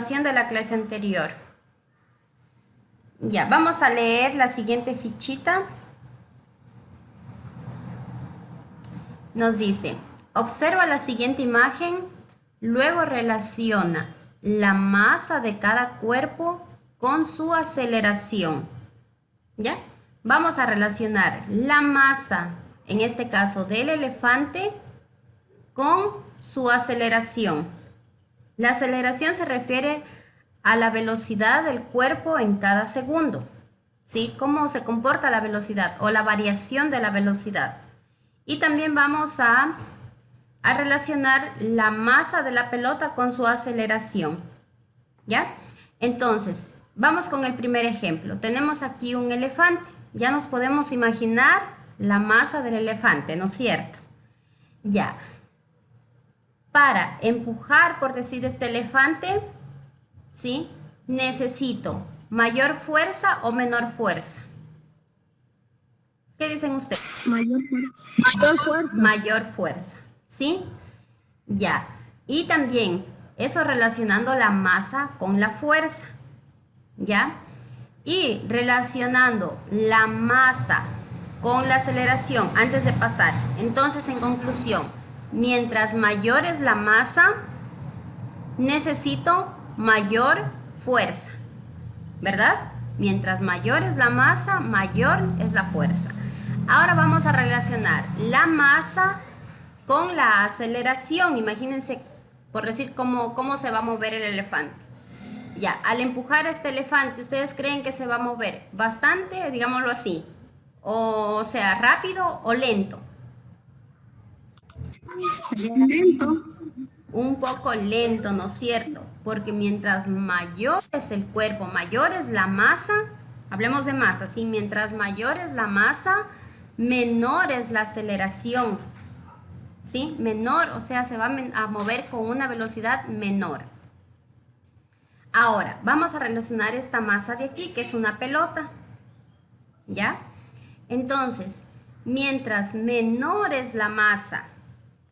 continuación de la clase anterior. Ya, vamos a leer la siguiente fichita. Nos dice, observa la siguiente imagen, luego relaciona la masa de cada cuerpo con su aceleración. ¿Ya? Vamos a relacionar la masa, en este caso del elefante, con su aceleración. La aceleración se refiere a la velocidad del cuerpo en cada segundo, ¿sí? Cómo se comporta la velocidad o la variación de la velocidad. Y también vamos a relacionar la masa de la pelota con su aceleración, ¿ya? Entonces, vamos con el primer ejemplo. Tenemos aquí un elefante. Ya nos podemos imaginar la masa del elefante, ¿no es cierto? Ya. Para empujar, por decir, este elefante, ¿sí? Necesito mayor fuerza o menor fuerza. ¿Qué dicen ustedes? Mayor fuerza. Mayor fuerza, ¿sí? Ya. Y también eso relacionando la masa con la fuerza, ¿ya? Y relacionando la masa con la aceleración antes de pasar. Entonces, en conclusión, mientras mayor es la masa, necesito mayor fuerza, ¿verdad? Mientras mayor es la masa, mayor es la fuerza. Ahora vamos a relacionar la masa con la aceleración. Imagínense, por decir, cómo se va a mover el elefante. Ya, al empujar a este elefante, ¿ustedes creen que se va a mover bastante, digámoslo así? O sea, rápido o lento. Lento. Un poco lento, ¿no es cierto? Porque mientras mayor es el cuerpo, mayor es la masa, hablemos de masa, ¿sí? Mientras mayor es la masa, menor es la aceleración, ¿sí? Menor, o sea, se va a mover con una velocidad menor. Ahora, vamos a relacionar esta masa de aquí, que es una pelota, ¿ya? Entonces, mientras menor es la masa,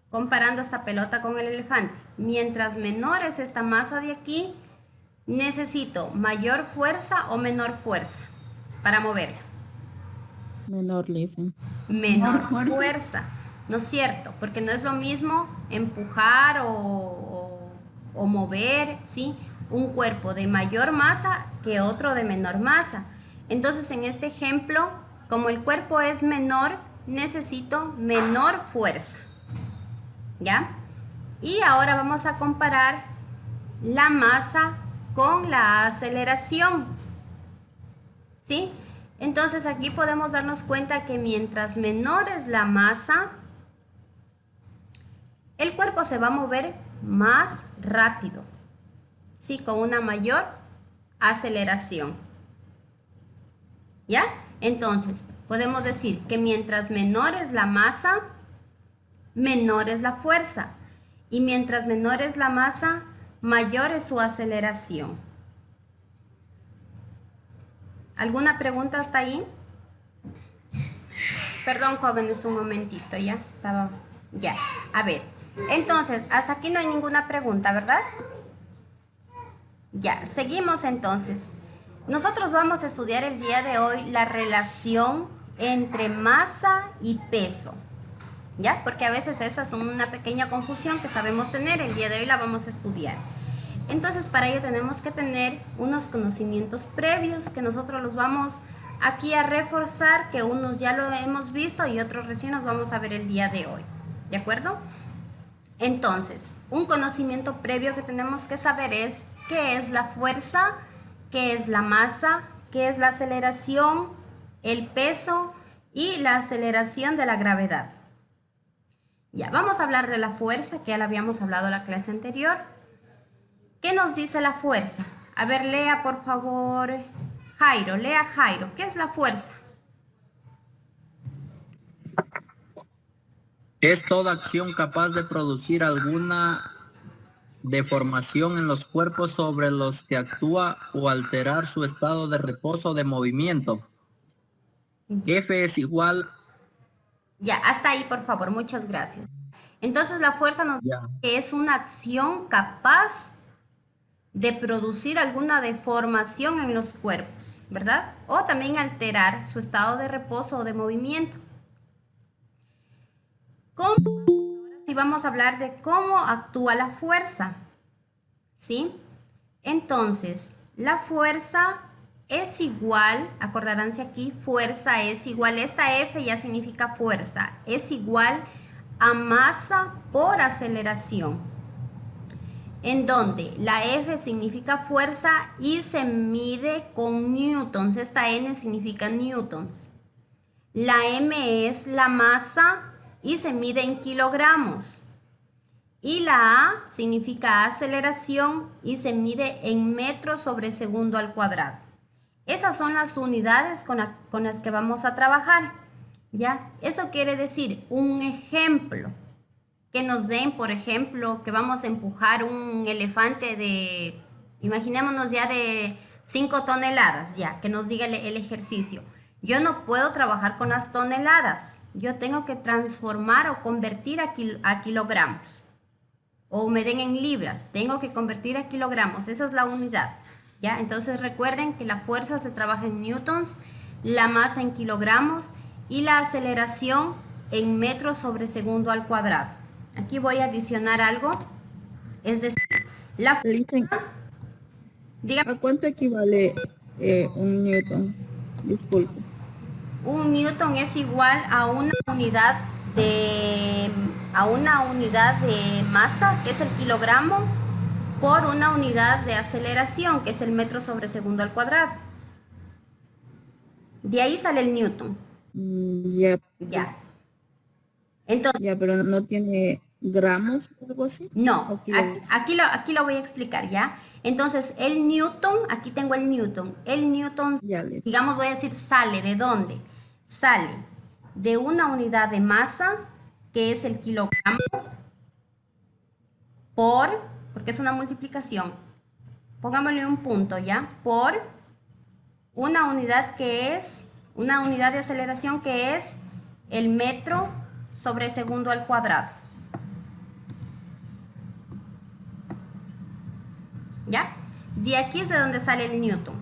comparando esta pelota con el elefante, mientras menor es esta masa de aquí, necesito mayor fuerza o menor fuerza para moverla. Menor, le dicen. Menor fuerza, ¿no es cierto? Porque no es lo mismo empujar o mover, ¿sí? Un cuerpo de mayor masa que otro de menor masa. Entonces, en este ejemplo, como el cuerpo es menor, necesito menor fuerza, ¿ya? Y ahora vamos a comparar la masa con la aceleración, ¿sí? Entonces aquí podemos darnos cuenta que mientras menor es la masa, el cuerpo se va a mover más rápido, ¿sí? Con una mayor aceleración, ¿ya? Entonces podemos decir que mientras menor es la masa, menor es la fuerza. Y mientras menor es la masa, mayor es su aceleración. ¿Alguna pregunta hasta ahí? Perdón, jóvenes, un momentito, ya estaba. Ya, a ver. Entonces, hasta aquí no hay ninguna pregunta, ¿verdad? Ya, seguimos entonces. Nosotros vamos a estudiar el día de hoy la relación entre masa y peso, ¿ya? Porque a veces esa es una pequeña confusión que sabemos tener. El día de hoy la vamos a estudiar. Entonces, para ello tenemos que tener unos conocimientos previos que nosotros los vamos aquí a reforzar, que unos ya lo hemos visto y otros recién los vamos a ver el día de hoy, ¿de acuerdo? Entonces, un conocimiento previo que tenemos que saber es qué es la fuerza, qué es la masa, qué es la aceleración, el peso y la aceleración de la gravedad. Ya, vamos a hablar de la fuerza, que ya la habíamos hablado en la clase anterior. ¿Qué nos dice la fuerza? A ver, lea por favor, Jairo, lea Jairo. ¿Qué es la fuerza? Es toda acción capaz de producir alguna deformación en los cuerpos sobre los que actúa o alterar su estado de reposo o de movimiento. F es igual. Ya, hasta ahí, por favor, muchas gracias. Entonces, la fuerza nos dice que es una acción capaz de producir alguna deformación en los cuerpos, ¿verdad? O también alterar su estado de reposo o de movimiento. Ahora sí vamos a hablar de cómo actúa la fuerza, ¿sí? Entonces, la fuerza es igual, acordaránse aquí, fuerza es igual, esta F ya significa fuerza, es igual a masa por aceleración, en donde la F significa fuerza y se mide con newtons, esta N significa newtons. La M es la masa y se mide en kilogramos. Y la A significa aceleración y se mide en metros sobre segundo al cuadrado. Esas son las unidades con las que vamos a trabajar, ¿ya? Eso quiere decir un ejemplo, que nos den, por ejemplo, que vamos a empujar un elefante de, imaginémonos ya de 5 toneladas, ya, que nos diga el ejercicio. Yo no puedo trabajar con las toneladas, yo tengo que transformar o convertir a kilogramos. O me den en libras, tengo que convertir a kilogramos, esa es la unidad, ¿ya? Entonces recuerden que la fuerza se trabaja en newtons, la masa en kilogramos y la aceleración en metros sobre segundo al cuadrado. Aquí voy a adicionar algo, es decir, la Listen, fuerza, dígame, ¿a cuánto equivale un newton? Disculpe. un newton es igual a una unidad de masa, que es el kilogramo, por una unidad de aceleración, que es el metro sobre segundo al cuadrado. De ahí sale el newton. Ya, Ya. Entonces, ya, pero no tiene gramos o algo así. no, ¿O kilogramos? aquí lo voy a explicar, ¿ya? Entonces, el newton, aquí tengo el newton. El newton, Ya les. digamos, voy a decir, sale ¿de dónde? Sale de una unidad de masa, que es el kilogramo, porque es una multiplicación, pongámosle un punto, ¿ya? Por una unidad una unidad de aceleración, que es el metro sobre segundo al cuadrado. ¿Ya? De aquí es de donde sale el newton.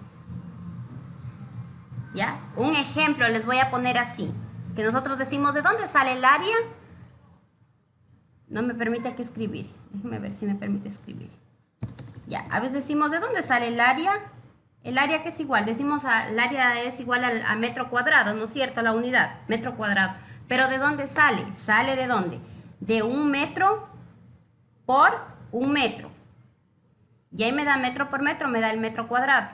¿Ya? Un ejemplo les voy a poner así, que nosotros decimos, ¿de dónde sale el área? No me permite aquí escribir. Déjenme ver si me permite escribir. Ya, a veces decimos, ¿de dónde sale el área? El área, que es igual, decimos el área es igual a metro cuadrado, ¿no es cierto? La unidad, metro cuadrado. Pero ¿de dónde sale? ¿Sale de dónde? De un metro por un metro. Y ahí me da metro por metro, me da el metro cuadrado.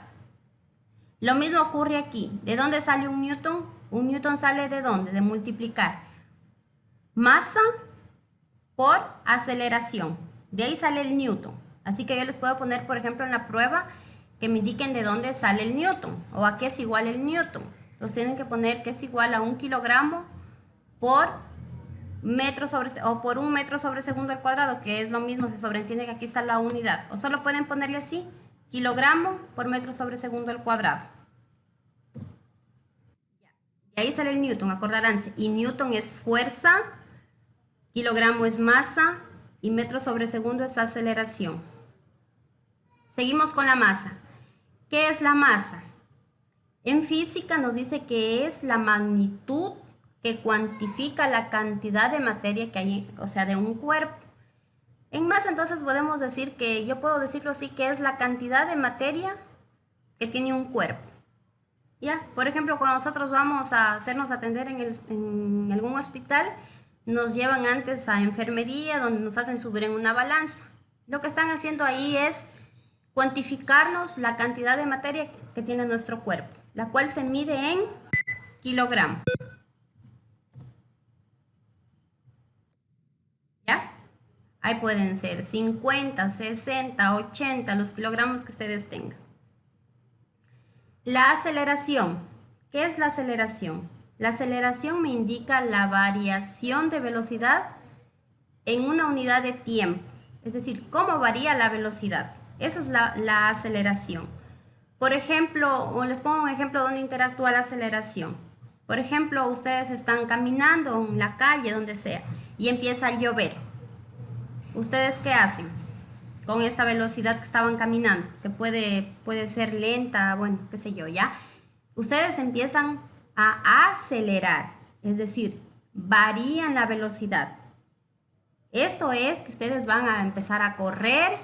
Lo mismo ocurre aquí. ¿De dónde sale un newton? Un newton sale ¿de dónde? De multiplicar masa por aceleración. De ahí sale el newton. Así que yo les puedo poner, por ejemplo, en la prueba que me indiquen de dónde sale el newton o a qué es igual el newton. Entonces tienen que poner que es igual a un kilogramo por por un metro sobre segundo al cuadrado, que es lo mismo, se sobreentiende que aquí está la unidad. O solo pueden ponerle así, kilogramo por metro sobre segundo al cuadrado. Y ahí sale el newton, acordaránse. Y newton es fuerza, kilogramo es masa y metro sobre segundo es aceleración. Seguimos con la masa. ¿Qué es la masa? En física nos dice que es la magnitud que cuantifica la cantidad de materia que hay, o sea, de un cuerpo. En masa, entonces podemos decir que, yo puedo decirlo así, que es la cantidad de materia que tiene un cuerpo. ¿Ya? Por ejemplo, cuando nosotros vamos a hacernos atender en algún hospital, nos llevan antes a enfermería, donde nos hacen subir en una balanza. Lo que están haciendo ahí es cuantificarnos la cantidad de materia que tiene nuestro cuerpo, la cual se mide en kilogramos. ¿Ya? Ahí pueden ser 50, 60, 80, los kilogramos que ustedes tengan. La aceleración. ¿Qué es la aceleración? La aceleración me indica la variación de velocidad en una unidad de tiempo. Es decir, cómo varía la velocidad. Esa es la aceleración. Por ejemplo, o les pongo un ejemplo donde interactúa la aceleración. Por ejemplo, ustedes están caminando en la calle, donde sea, y empieza a llover. ¿Ustedes qué hacen? con esa velocidad que estaban caminando, que puede ser lenta, bueno, qué sé yo, ¿ya? Ustedes empiezan a acelerar, es decir, varían la velocidad. Esto es que ustedes van a empezar a correr,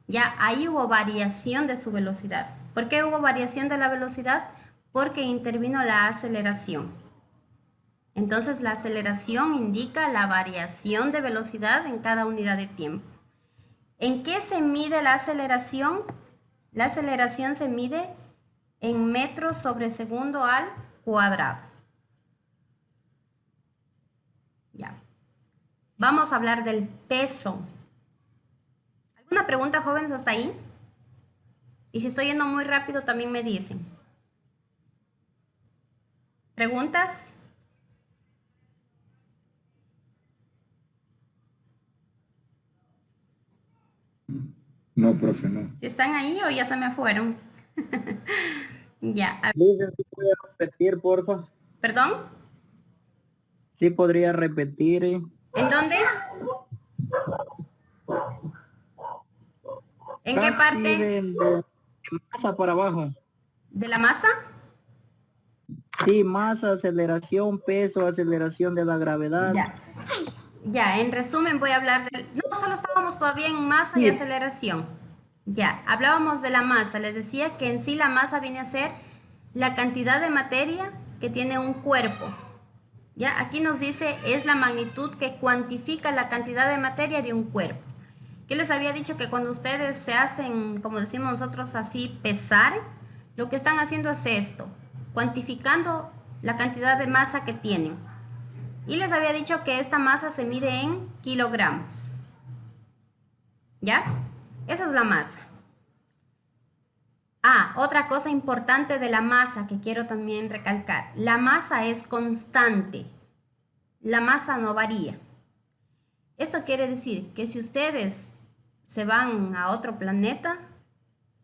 ya ahí hubo variación de su velocidad. ¿Por qué hubo variación de la velocidad? Porque intervino la aceleración. Entonces la aceleración indica la variación de velocidad en cada unidad de tiempo. ¿En qué se mide la aceleración? La aceleración se mide en metros sobre segundo al cuadrado. Ya. Vamos a hablar del peso. ¿Alguna pregunta, jóvenes, hasta ahí? Y si estoy yendo muy rápido, también me dicen. ¿Preguntas? No, profe, no. Si están ahí o ya se me fueron. Ya. ¿Sí podría repetir, porfa? ¿Perdón? Sí podría repetir. ¿En dónde? ¿En qué Casi parte? de masa para abajo. ¿De la masa? Sí, masa, aceleración, peso, aceleración de la gravedad. Ya. Ya, en resumen voy a hablar de... No, solo estábamos todavía en masa y Sí. aceleración. Ya, hablábamos de la masa. Les decía que en sí la masa viene a ser la cantidad de materia que tiene un cuerpo. Ya, aquí nos dice es la magnitud que cuantifica la cantidad de materia de un cuerpo. Yo les había dicho que cuando ustedes se hacen, como decimos nosotros así, pesar, lo que están haciendo es esto, cuantificando la cantidad de masa que tienen. Y les había dicho que esta masa se mide en kilogramos. ¿Ya? Esa es la masa. Ah, otra cosa importante de la masa que quiero también recalcar. La masa es constante. La masa no varía. Esto quiere decir que si ustedes se van a otro planeta,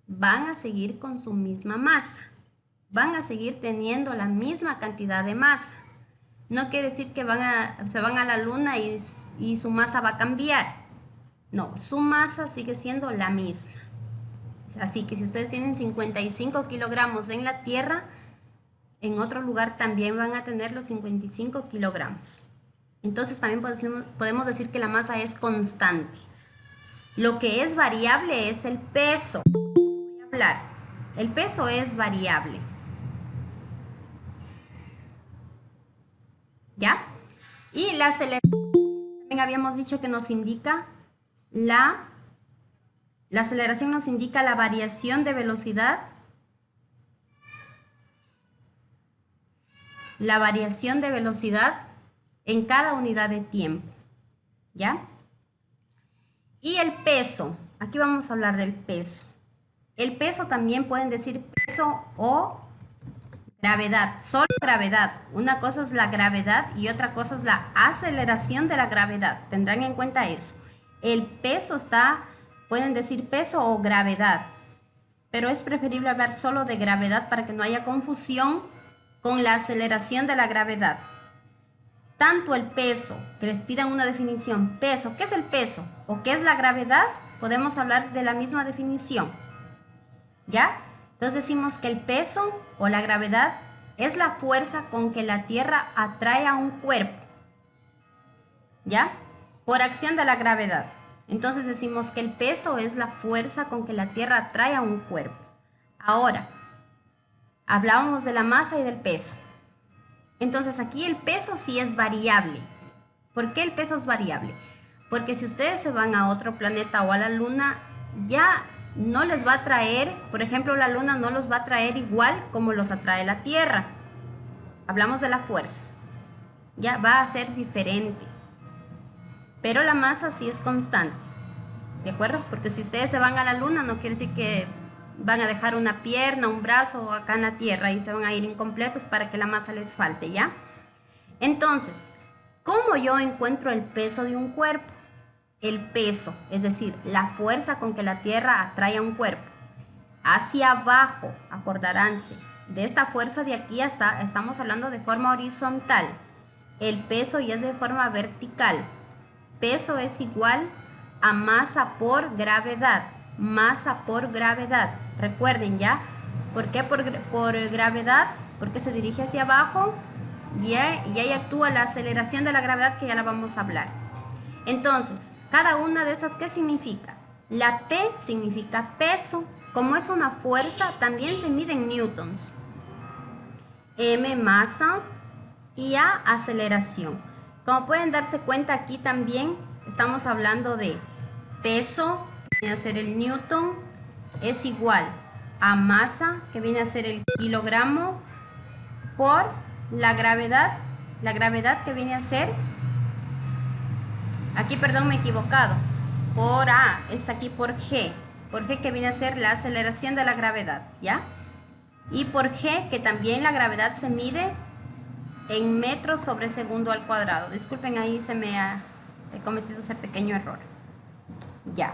van a seguir con su misma masa. Van a seguir teniendo la misma cantidad de masa. No quiere decir que se van a la luna y su masa va a cambiar. No, su masa sigue siendo la misma. Así que si ustedes tienen 55 kilogramos en la Tierra, en otro lugar también van a tener los 55 kilogramos. Entonces también podemos decir que la masa es constante. Lo que es variable es el peso. Voy a hablar. El peso es variable. ¿Ya? Y la aceleración, también habíamos dicho que nos indica la aceleración nos indica la variación de velocidad. La variación de velocidad en cada unidad de tiempo. ¿Ya? Y el peso. Aquí vamos a hablar del peso. El peso también pueden decir peso o gravedad, solo gravedad. Una cosa es la gravedad y otra cosa es la aceleración de la gravedad. Tendrán en cuenta eso. El peso pueden decir peso o gravedad, pero es preferible hablar solo de gravedad para que no haya confusión con la aceleración de la gravedad. Tanto el peso, que les pidan una definición, peso, ¿qué es el peso? ¿O qué es la gravedad? Podemos hablar de la misma definición. ¿Ya? Entonces decimos que el peso o la gravedad es la fuerza con que la Tierra atrae a un cuerpo. ¿Ya? Por acción de la gravedad. Entonces decimos que el peso es la fuerza con que la Tierra atrae a un cuerpo. Ahora, hablábamos de la masa y del peso. Entonces aquí el peso sí es variable. ¿Por qué el peso es variable? Porque si ustedes se van a otro planeta o a la luna, ya no les va a traer, por ejemplo, la luna no los va a traer igual como los atrae la Tierra. Hablamos de la fuerza. Ya va a ser diferente. Pero la masa sí es constante. ¿De acuerdo? Porque si ustedes se van a la luna, no quiere decir que van a dejar una pierna, un brazo acá en la Tierra y se van a ir incompletos para que la masa les falte, ¿ya? Entonces, ¿cómo yo encuentro el peso de un cuerpo? El peso, es decir, la fuerza con que la Tierra atrae a un cuerpo. Hacia abajo, acordaránse, de esta fuerza de aquí estamos hablando de forma horizontal. El peso ya es de forma vertical. Peso es igual a masa por gravedad. Masa por gravedad. Recuerden ya, ¿por qué por gravedad? Porque se dirige hacia abajo y ahí actúa la aceleración de la gravedad, que ya la vamos a hablar. Entonces, cada una de estas, ¿qué significa? La P significa peso. Como es una fuerza, también se mide en newtons. M, masa, y A, aceleración. Como pueden darse cuenta, aquí también estamos hablando de peso, que viene a ser el newton, es igual a masa, que viene a ser el kilogramo, por la gravedad que viene a ser, aquí perdón me he equivocado, por A, es aquí por G que viene a ser la aceleración de la gravedad, ¿ya? Y por G, que también la gravedad se mide en metros sobre segundo al cuadrado. Disculpen, ahí he cometido ese pequeño error. Ya.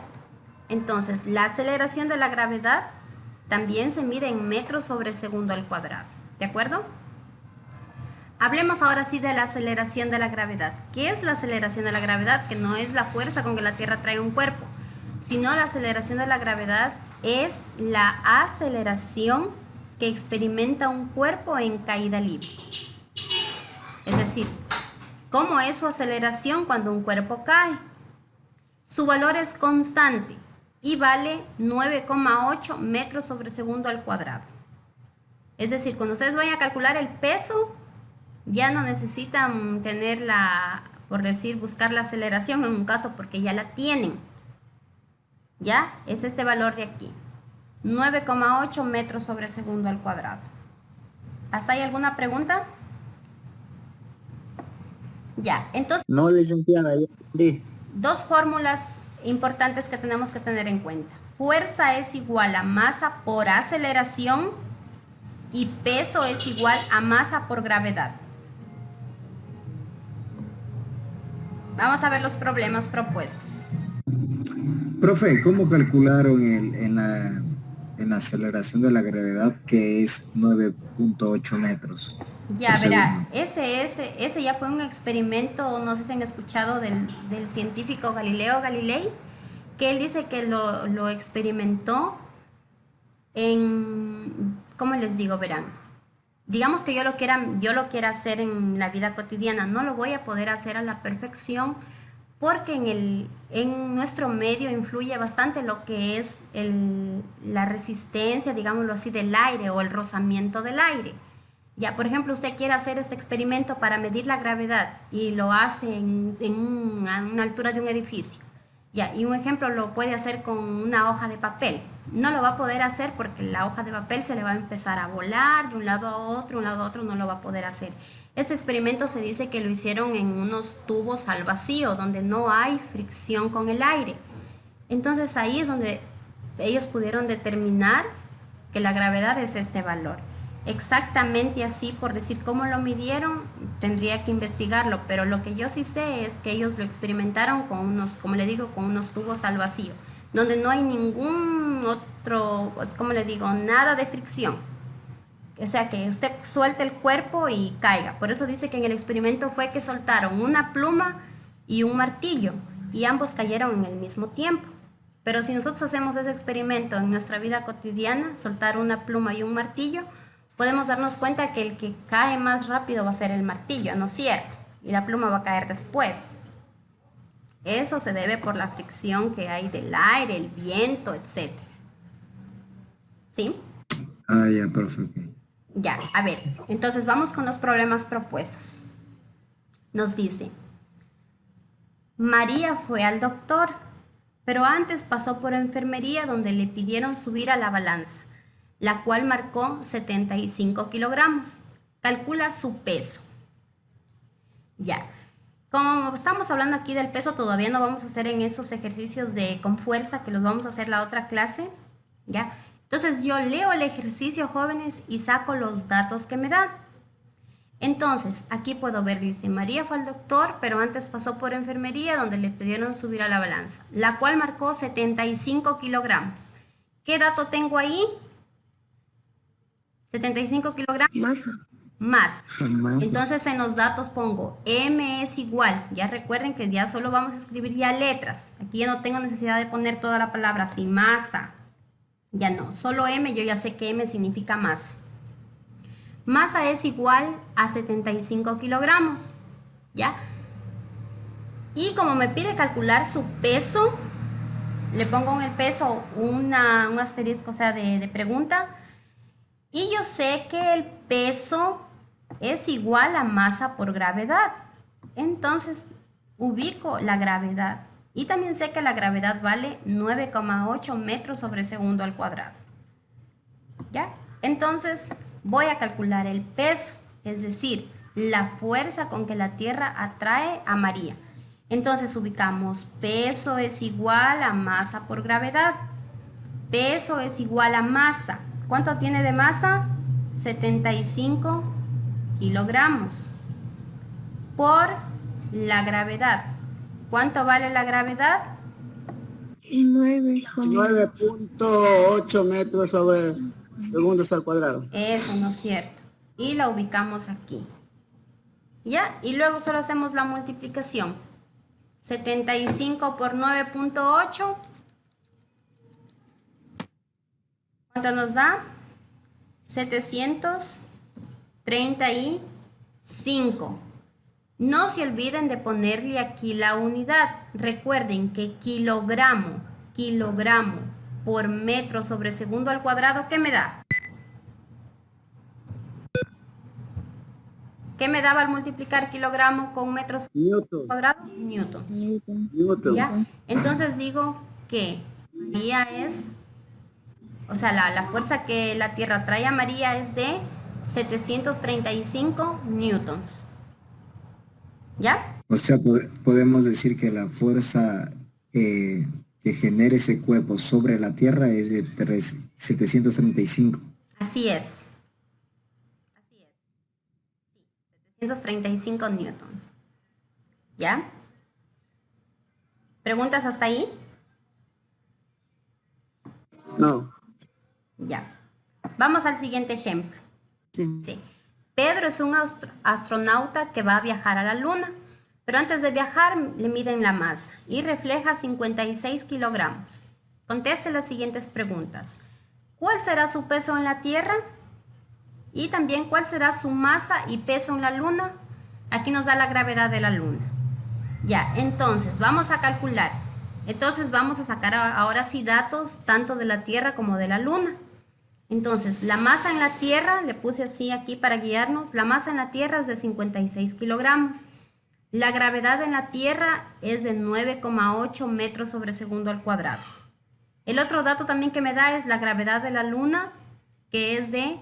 Entonces, la aceleración de la gravedad también se mide en metros sobre segundo al cuadrado. ¿De acuerdo? Hablemos ahora sí de la aceleración de la gravedad. ¿Qué es la aceleración de la gravedad? Que no es la fuerza con que la Tierra trae un cuerpo, sino la aceleración de la gravedad es la aceleración que experimenta un cuerpo en caída libre. Es decir, ¿cómo es su aceleración cuando un cuerpo cae? Su valor es constante y vale 9,8 metros sobre segundo al cuadrado. Es decir, cuando ustedes vayan a calcular el peso, ya no necesitan tener por decir, buscar la aceleración en un caso, porque ya la tienen. ¿Ya? Es este valor de aquí. 9,8 metros sobre segundo al cuadrado. ¿Hasta ahí alguna pregunta? Ya, entonces... No, licenciada, yo entendí. Dos fórmulas importantes que tenemos que tener en cuenta. Fuerza es igual a masa por aceleración y peso es igual a masa por gravedad. Vamos a ver los problemas propuestos. Profe, ¿cómo calcularon en la aceleración de la gravedad, que es 9.8 metros? Ya, verá, ese ya fue un experimento, no sé si han escuchado del científico Galileo Galilei, que él dice que lo experimentó en, ¿cómo les digo? Verán, digamos que yo lo quiera hacer en la vida cotidiana, no lo voy a poder hacer a la perfección, porque en nuestro medio influye bastante lo que es la resistencia, digámoslo así, del aire o el rozamiento del aire. Ya, por ejemplo, usted quiere hacer este experimento para medir la gravedad y lo hace a una altura de un edificio. Ya, y un ejemplo lo puede hacer con una hoja de papel. No lo va a poder hacer porque la hoja de papel se le va a empezar a volar de un lado a otro, no lo va a poder hacer. Este experimento se dice que lo hicieron en unos tubos al vacío, donde no hay fricción con el aire. Entonces ahí es donde ellos pudieron determinar que la gravedad es este valor. Exactamente así, por decir cómo lo midieron, tendría que investigarlo, pero lo que yo sí sé es que ellos lo experimentaron con unos, como le digo, con unos tubos al vacío, donde no hay ningún otro, como le digo, nada de fricción. O sea, que usted suelte el cuerpo y caiga. Por eso dice que en el experimento fue que soltaron una pluma y un martillo, y ambos cayeron en el mismo tiempo. Pero si nosotros hacemos ese experimento en nuestra vida cotidiana, soltar una pluma y un martillo, podemos darnos cuenta que el que cae más rápido va a ser el martillo, ¿no es cierto? Y la pluma va a caer después. Eso se debe por la fricción que hay del aire, el viento, etc. ¿Sí? Ah, ya, profe. Ya, a ver, entonces vamos con los problemas propuestos. Nos dice, María fue al doctor, pero antes pasó por enfermería donde le pidieron subir a la balanza, la cual marcó 75 kilogramos. Calcula su peso. Ya. Como estamos hablando aquí del peso, todavía no vamos a hacer en estos ejercicios con fuerza, que los vamos a hacer la otra clase. ¿Ya? Entonces yo leo el ejercicio, jóvenes, y saco los datos que me da. Entonces, aquí puedo ver, dice, María fue al doctor, pero antes pasó por enfermería donde le pidieron subir a la balanza, la cual marcó 75 kilogramos. ¿Qué dato tengo ahí? 75 kilogramos. masa. Masa. Entonces en los datos pongo M es igual. Ya recuerden que ya solo vamos a escribir ya letras. Aquí ya no tengo necesidad de poner toda la palabra así, masa. Ya no, solo M, yo ya sé que M significa masa. Masa es igual a 75 kilogramos. ¿Ya? Y como me pide calcular su peso, le pongo en el peso un asterisco, o sea, de pregunta. Y yo sé que el peso es igual a masa por gravedad. Entonces, ubico la gravedad. Y también sé que la gravedad vale 9,8 metros sobre segundo al cuadrado. ¿Ya? Entonces, voy a calcular el peso, es decir, la fuerza con que la Tierra atrae a María. Entonces, ubicamos peso es igual a masa por gravedad. Peso es igual a masa. ¿Cuánto tiene de masa? 75 kilogramos. Por la gravedad. ¿Cuánto vale la gravedad? 9,8 metros sobre segundos al cuadrado. Eso no es cierto. Y la ubicamos aquí. ¿Ya? Y luego solo hacemos la multiplicación. 75 por 9,8. ¿Cuánto nos da? 735. No se olviden de ponerle aquí la unidad. Recuerden que kilogramo por metro sobre segundo al cuadrado, ¿qué me da? ¿Qué me daba al multiplicar kilogramo con metros Newton. cuadrados? Newtons. Newton. ¿Ya? Entonces digo que María es, o sea, la fuerza que la Tierra trae a María es de 735 newtons. ¿Ya? O sea, podemos decir que la fuerza que genera ese cuerpo sobre la Tierra es de 735. Así es. Así es. Sí, 735 newtons. ¿Ya? ¿Preguntas hasta ahí? No. Ya. Vamos al siguiente ejemplo. Sí. Pedro es un astronauta que va a viajar a la Luna, pero antes de viajar le miden la masa y refleja 56 kilogramos. Conteste las siguientes preguntas. ¿Cuál será su peso en la Tierra? Y también, ¿cuál será su masa y peso en la Luna? Aquí nos da la gravedad de la Luna. Ya, entonces, vamos a calcular. Entonces, vamos a sacar ahora sí datos tanto de la Tierra como de la Luna. Entonces, la masa en la Tierra, le puse así aquí para guiarnos, la masa en la Tierra es de 56 kilogramos. La gravedad en la Tierra es de 9,8 metros sobre segundo al cuadrado. El otro dato también que me da es la gravedad de la Luna, que es de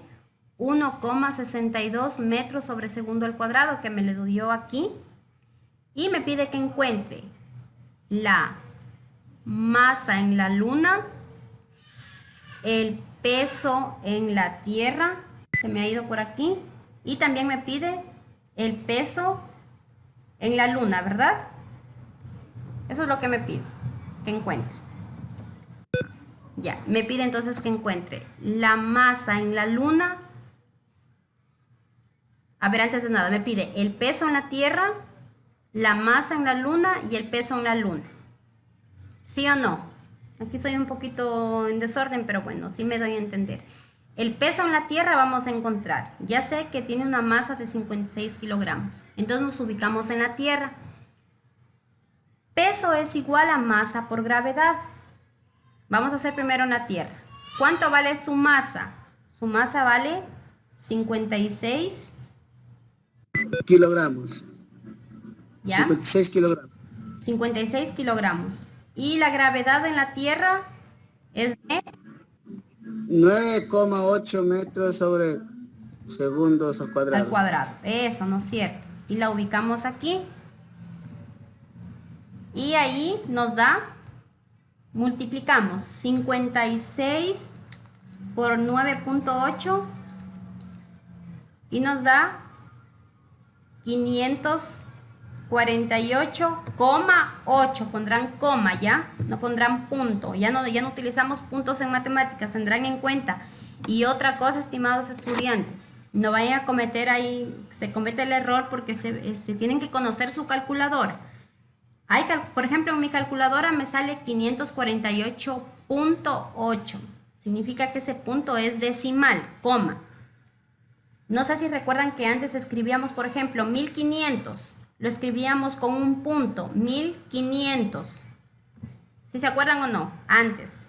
1,62 metros sobre segundo al cuadrado, que me le dio aquí. Y me pide que encuentre la masa en la Luna, el peso en la Tierra, se me ha ido por aquí, y también me pide el peso en la Luna, ¿verdad? Eso es lo que me pide, que encuentre. Ya, me pide entonces que encuentre la masa en la Luna. A ver, antes de nada, me pide el peso en la Tierra, la masa en la Luna y el peso en la Luna. ¿Sí o no? Aquí soy un poquito en desorden, pero bueno, sí me doy a entender. El peso en la Tierra vamos a encontrar. Ya sé que tiene una masa de 56 kilogramos. Entonces nos ubicamos en la Tierra. Peso es igual a masa por gravedad. Vamos a hacer primero en la Tierra. ¿Cuánto vale su masa? Su masa vale 56 kilogramos. ¿Ya? 56 kilogramos. 56 kilogramos. Y la gravedad en la Tierra es de 9,8 metros sobre segundos al cuadrado. al cuadrado. Eso, ¿no es cierto? Y la ubicamos aquí. Y ahí nos da, multiplicamos 56 por 9,8 y nos da 548,8. Pondrán coma, ¿ya? No pondrán punto. Ya no utilizamos puntos en matemáticas, tendrán en cuenta. Y otra cosa, estimados estudiantes, No vayan a cometer ahí, se comete el error porque tienen que conocer su calculadora. Por ejemplo, en mi calculadora me sale 548.8. Significa que ese punto es decimal, coma. No sé si recuerdan que antes escribíamos, por ejemplo, 1500. Lo escribíamos con un punto, 1500. ¿Sí se acuerdan o no? Antes.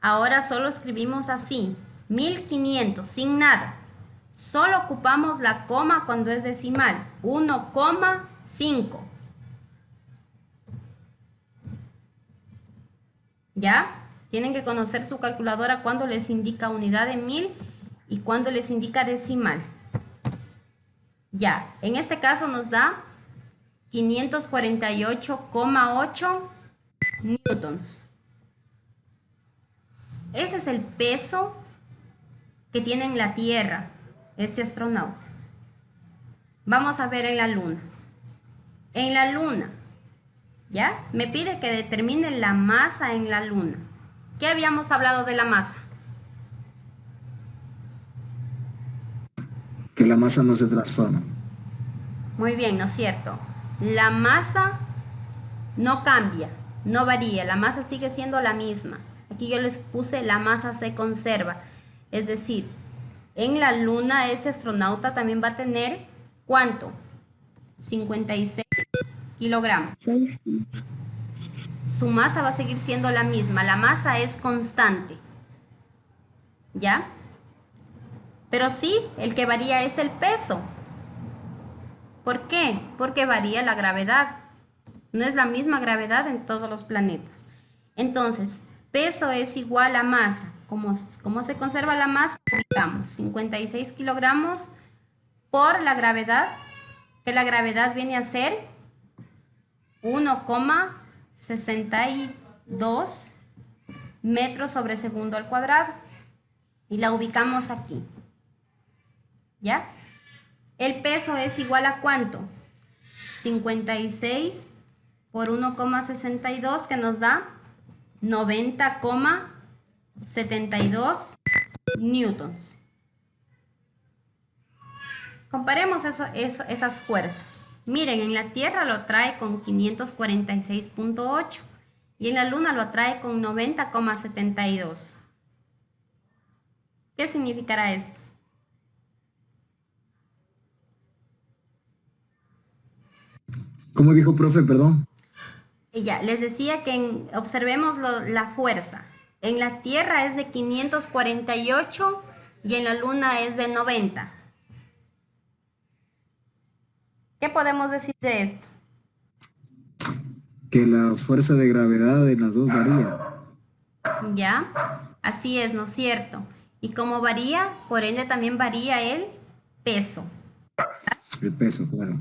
Ahora solo escribimos así, 1500, sin nada. Solo ocupamos la coma cuando es decimal, 1,5. ¿Ya? Tienen que conocer su calculadora cuando les indica unidad de mil y cuando les indica decimal. Ya, en este caso nos da 548,8 newtons. Ese es el peso que tiene en la Tierra este astronauta. Vamos a ver en la Luna. En la Luna, ¿ya? Me pide que determine la masa en la Luna. ¿Qué habíamos hablado de la masa? Que la masa no se transforma. Muy bien, ¿no es cierto? La masa no cambia, no varía, la masa sigue siendo la misma. Aquí yo les puse la masa se conserva. Es decir, en la Luna ese astronauta también va a tener, ¿cuánto? 56 kilogramos. Su masa va a seguir siendo la misma, la masa es constante. ¿Ya? Pero sí, el que varía es el peso. ¿Por qué? Porque varía la gravedad. No es la misma gravedad en todos los planetas. Entonces, peso es igual a masa. ¿Cómo se conserva la masa? Ubicamos 56 kilogramos por la gravedad, que la gravedad viene a ser 1,62 metros sobre segundo al cuadrado. Y la ubicamos aquí. ¿Ya? El peso es igual a ¿cuánto? 56 por 1,62 que nos da 90,72 newtons. Comparemos esas fuerzas. Miren, en la Tierra lo trae con 546.8 y en la Luna lo trae con 90,72. ¿Qué significará esto? ¿Cómo dijo, profe? Perdón. Y ya, les decía que observemos la fuerza. En la Tierra es de 548 y en la Luna es de 90. ¿Qué podemos decir de esto? Que la fuerza de gravedad en las dos varía. ¿Ya? Así es, ¿no es cierto? Y como varía, por ende también varía el peso. El peso, claro.